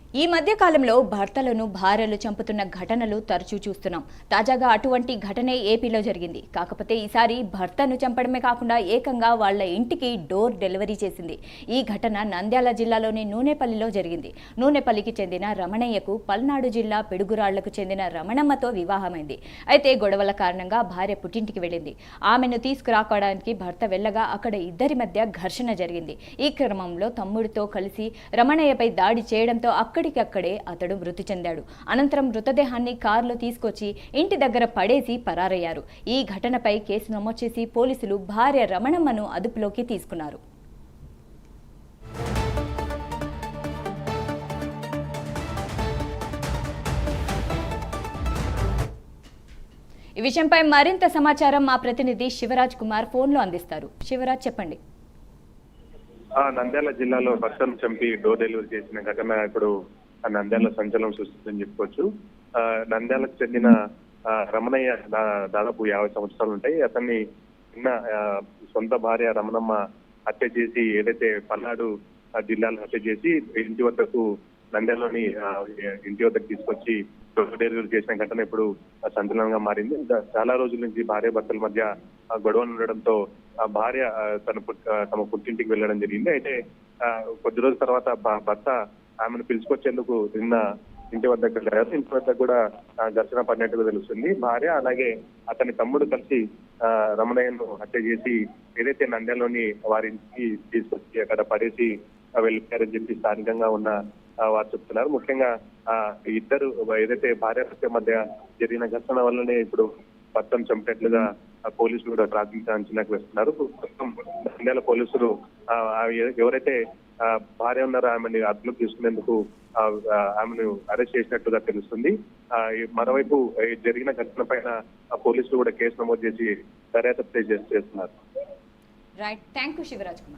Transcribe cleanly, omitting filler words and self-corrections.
ఈ మధ్య కాలంలో భర్తలను భార్యలు చంపుతున్న ఘటనలు తరచూ చూస్తున్నాం. తాజాగా అటువంటి ఘటనే ఏపీలో జరిగింది. కాకపోతే ఈసారి భర్తను చంపడమే కాకుండా ఏకంగా వాళ్ల ఇంటికి డోర్ డెలివరీ చేసింది. ఈ ఘటన నంద్యాల జిల్లాలోని నూనెపల్లిలో జరిగింది. నూనెపల్లికి చెందిన రమణయ్యకు పల్నాడు జిల్లా పిడుగురాళ్లకు చెందిన రమణమ్మతో వివాహమైంది. అయితే గొడవల కారణంగా భార్య పుట్టింటికి వెళ్ళింది. ఆమెను తీసుకురాకోవడానికి భర్త వెళ్లగా అక్కడ ఇద్దరి మధ్య ఘర్షణ జరిగింది. ఈ క్రమంలో తమ్ముడితో కలిసి రమణయ్యపై దాడి చేయడంతో అక్కడికక్కడే అతడు మృతి చెందాడు. అనంతరం మృతదేహాన్ని కారులో తీసుకొచ్చి ఇంటి దగ్గర పడేసి పరారయ్యారు. ఈ ఘటనపై కేసు నమోదు చేసి పోలీసులు భార్య రమణమ్మను అదుపులోకి తీసుకున్నారు. ఈ విషయంపై మరింత సమాచారం మా ప్రతినిధి శివరాజ్ కుమార్ ఫోన్లో అందిస్తారు. శివరాజ్, చెప్పండి. నంద్యాల జిల్లాలో భర్తను చంపి డోర్ డెలివరీ చేసిన ఘటన ఇప్పుడు నంద్యాల సంచలనం సృష్టిందని చెప్పుకోవచ్చు. నంద్యాలకు చెందిన రమణయ్య దాదాపు 50 సంవత్సరాలు ఉంటాయి. అతన్ని చిన్న సొంత భార్య రమణమ్మ హత్య చేసి, ఏదైతే పల్నాడు జిల్లాలో హత్య చేసి ఇంటి వద్దకు నంద్యాలలోని ఇంటి వద్దకు తీసుకొచ్చి డోర్ డెలివరీ చేసిన ఘటన ఇప్పుడు సంచలనంగా మారింది. చాలా రోజుల నుంచి భార్య భర్తల మధ్య గొడవలు ఉండడంతో భార్య తమ పుట్టింటికి వెళ్ళడం జరిగింది. అయితే కొద్ది రోజుల తర్వాత భర్త ఆమెను పిలుచుకొచ్చేందుకు నిన్న ఇంటి వద్దకు వెళ్ళారు. ఇంటి వద్ద కూడా ఘర్షణ పడినట్టుగా తెలుస్తుంది. భార్య అలాగే అతని తమ్ముడు కలిసి రమణయ్యను హత్య చేసి ఏదైతే నంద్యాలలోని వారింటికి తీసుకొచ్చి అక్కడ పడేసి వెళ్ళిపోయారని చెప్పి స్థానికంగా ఉన్న వారు చెప్తున్నారు. ముఖ్యంగా ఇద్దరు ఏదైతే భార్య భర్త మధ్య జరిగిన ఘర్షణ వల్లనే ఇప్పుడు భర్తను చంపినట్లుగా పోలీసులు కూడా ప్రాథమిక అంచనాకు వేస్తున్నారు. ప్రస్తుతం నంద్యాల పోలీసులు ఎవరైతే భార్య ఉన్నారో ఆమెను అదుపులోకి తీసుకునేందుకు ఆమెను అరెస్ట్ చేసినట్లుగా తెలుస్తుంది. మరోవైపు జరిగిన ఘటన పైన పోలీసులు కూడా కేసు నమోదు చేసి దర్యాప్తు చేస్తున్నారు. Right, thank you Shivaraj Kumar.